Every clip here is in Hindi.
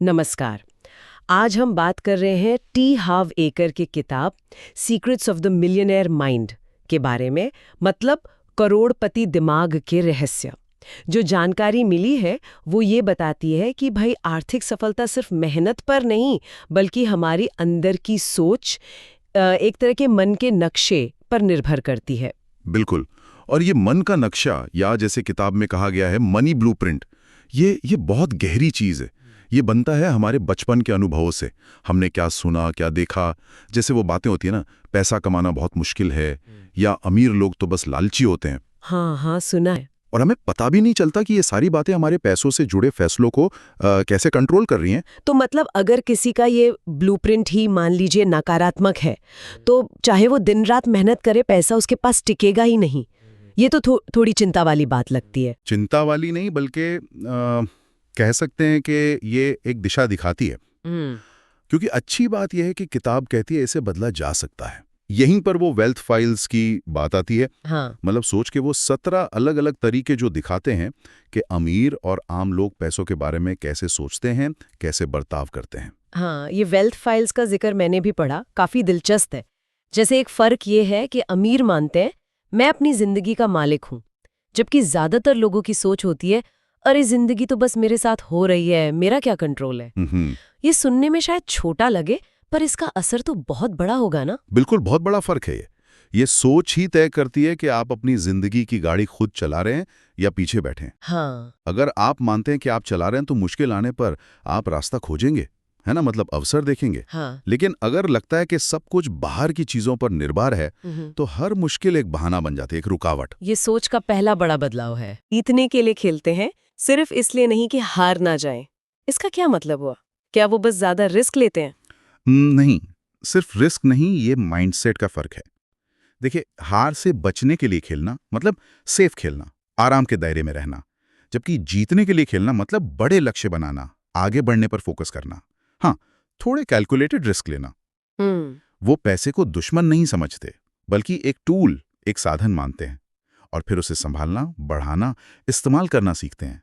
नमस्कार। आज हम बात कर रहे हैं टी हाव एकर की किताब secrets of the millionaire mind के बारे में, मतलब करोड़पति दिमाग के रहस्य। जो जानकारी मिली है वो ये बताती है कि भाई आर्थिक सफलता सिर्फ मेहनत पर नहीं बल्कि हमारी अंदर की सोच, एक तरह के मन के नक्शे पर निर्भर करती है। बिल्कुल। और ये मन का नक्शा, या जैसे किताब में कहा गया है मनी ब्लूप्रिंट, ये बहुत गहरी चीज है। ये बनता है हमारे बचपन के अनुभवों से। हमने क्या सुना, क्या देखा। जैसे वो बातें होती है ना, पैसा कमाना बहुत मुश्किल है, या अमीर लोग तो बस लालची होते हैं। हाँ, सुना है। और हमें पता भी नहीं चलता कि ये सारी बातें हमारे पैसों से जुड़े फैसलों को कैसे कंट्रोल कर रही हैं। तो मतलब अगर किसी का ये ब्लूप्रिंट ही मान लीजिए नकारात्मक है, तो चाहे वो दिन रात मेहनत करे, पैसा उसके पास टिकेगा ही नहीं। ये तो थोड़ी चिंता वाली बात लगती है। चिंता वाली नहीं, बल्कि कह सकते हैं कि ये एक दिशा दिखाती है। क्योंकि अच्छी बात यह है कि किताब कहती है इसे बदला जा सकता है। यहीं पर वो वेल्थ फाइल्स की बात आती है। हाँ। मतलब सोच के वो 17 अलग अलग तरीके जो दिखाते हैं कि अमीर और आम लोग पैसों के बारे में कैसे सोचते हैं, कैसे बर्ताव करते हैं। हाँ, ये वेल्थ फाइल्स का जिक्र मैंने भी पढ़ा, काफी दिलचस्प है। जैसे एक फर्क ये है कि अमीर मानते हैं मैं अपनी जिंदगी का मालिक हूँ, जबकि ज्यादातर लोगों की सोच होती है अरे जिंदगी तो बस मेरे साथ हो रही है, मेरा क्या कंट्रोल है। ये सुनने में शायद छोटा लगे, पर इसका असर तो बहुत बड़ा होगा ना। बिल्कुल, बहुत बड़ा फर्क है ये सोच ही तय करती है कि आप अपनी जिंदगी की गाड़ी खुद चला रहे हैं या पीछे बैठे हैं। हाँ। अगर आप मानते हैं कि आप चला रहे हैं तो मुश्किल आने पर आप रास्ता खोजेंगे, है ना, मतलब अवसर देखेंगे। हाँ। लेकिन अगर लगता है कि सब कुछ बाहर की चीजों पर निर्भर है, तो हर मुश्किल एक बहाना बन जाती है, एक रुकावट। ये सोच का पहला बड़ा बदलाव है। जीतने के लिए खेलते हैं, सिर्फ इसलिए नहीं कि हार ना जाए। इसका क्या मतलब हुआ? क्या वो बस ज्यादा रिस्क लेते हैं? नहीं, सिर्फ रिस्क नहीं, ये माइंडसेट का फर्क है। देखिए, हार से बचने के लिए खेलना मतलब सेफ खेलना, आराम के दायरे में रहना। जबकि जीतने के लिए खेलना मतलब बड़े लक्ष्य बनाना, आगे बढ़ने पर फोकस करना। हाँ, थोड़े कैलकुलेटेड रिस्क लेना। वो पैसे को दुश्मन नहीं समझते, बल्कि एक टूल, एक साधन मानते हैं, और फिर उसे संभालना, बढ़ाना, इस्तेमाल करना सीखते हैं।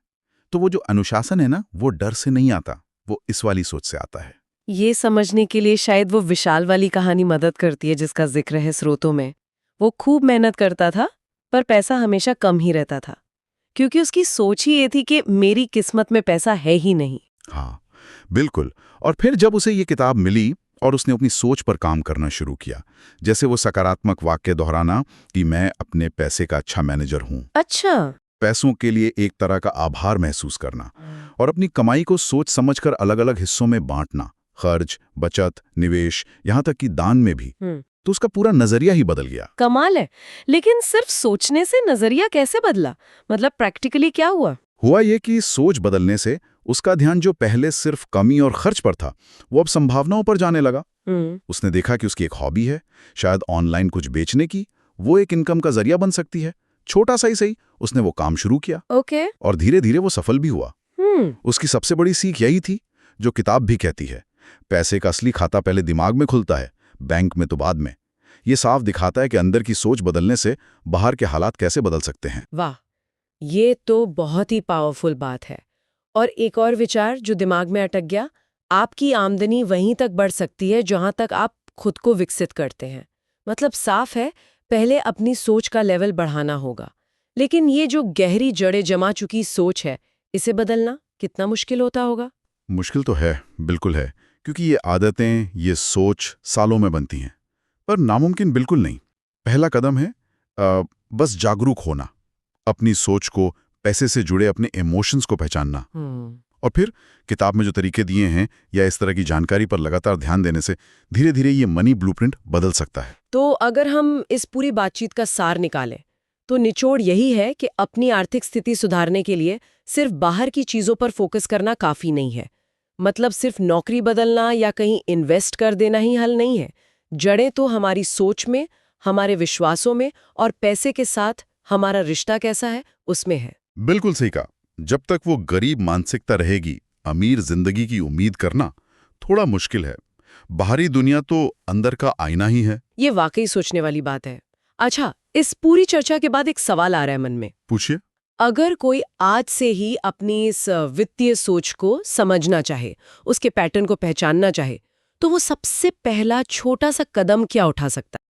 तो वो जो अनुशासन है ना, वो डर से नहीं आता, वो इस वाली सोच से आता है। ये समझने के लिए शायद वो विशाल वाली कहानी मदद करती है जिसका जिक्र है स्रोतों में। वो खूब मेहनत करता था, पर पैसा हमेशा कम ही रहता था, क्योंकि उसकी सोच ही ये थी कि मेरी किस्मत में पैसा है ही नहीं। हाँ, बिल्कुल। और फिर जब उसे ये किताब मिली और उसने अपनी सोच पर काम करना शुरू किया, जैसे वो सकारात्मक वाक्य दोहराना कि मैं अपने पैसे का अच्छा मैनेजर हूँ, अच्छा। पैसों के लिए एक तरह का आभार महसूस करना, और अपनी कमाई को सोच समझकर अलग अलग हिस्सों में बांटना, खर्च, बचत, निवेश, यहाँ तक कि दान में भी, तो उसका पूरा नजरिया ही बदल गया। कमाल है। लेकिन सिर्फ सोचने से नजरिया कैसे बदला? मतलब प्रैक्टिकली क्या हुआ? हुआ ये कि सोच बदलने से उसका ध्यान जो पहले सिर्फ कमी और खर्च पर था, वो अब संभावनाओं पर जाने लगा। उसने देखा कि उसकी एक हॉबी है, शायद ऑनलाइन कुछ बेचने की, वो एक इनकम का जरिया बन सकती है। छोटा सा ही सही, उसने वो काम शुरू किया। ओके। और धीरे धीरे वो सफल भी हुआ। उसकी सबसे बड़ी सीख यही थी, जो किताब भी कहती है, पैसे का असली खाता पहले दिमाग में खुलता है, बैंक में तो बाद में। ये साफ दिखाता है कि अंदर की सोच बदलने से बाहर के हालात कैसे बदल सकते हैं। वाह, ये तो बहुत ही पावरफुल बात है। और एक और विचार जो दिमाग में अटक गया, आपकी आमदनी वहीं तक बढ़ सकती है जहां तक आप खुद को विकसित करते हैं। मतलब साफ है, पहले अपनी सोच का लेवल बढ़ाना होगा। लेकिन ये जो गहरी जड़ें जमा चुकी सोच है, इसे बदलना कितना मुश्किल होता होगा? मुश्किल तो है, बिल्कुल है, क्योंकि ये आदतें, ये सोच सालों में बनती हैं। पर नामुमकिन बिल्कुल नहीं। पहला कदम है बस जागरूक होना, अपनी सोच को, पैसे से जुड़े अपने इमोशंस को पहचानना। और फिर किताब में जो तरीके दिए हैं या इस तरह की जानकारी पर लगातार ध्यान देने से धीरे धीरे ये मनी ब्लूप्रिंट बदल सकता है। तो अगर हम इस पूरी बातचीत का सार निकालें, तो निचोड़ यही है कि अपनी आर्थिक स्थिति सुधारने के लिए सिर्फ बाहर की चीजों पर फोकस करना काफी नहीं है। मतलब सिर्फ नौकरी बदलना या कहीं इन्वेस्ट कर देना ही हल नहीं है। जड़ें तो हमारी सोच में, हमारे विश्वासों में, और पैसे के साथ हमारा रिश्ता कैसा है उसमें है। बिल्कुल सही कहा। जब तक वो गरीब मानसिकता रहेगी, अमीर जिंदगी की उम्मीद करना थोड़ा मुश्किल है। बाहरी दुनिया तो अंदर का आईना ही है। ये वाकई सोचने वाली बात है। अच्छा, इस पूरी चर्चा के बाद एक सवाल आ रहा है मन में। पूछिए। अगर कोई आज से ही अपनी इस वित्तीय सोच को समझना चाहे, उसके पैटर्न को पहचानना चाहे, तो वो सबसे पहला छोटा सा कदम क्या उठा सकता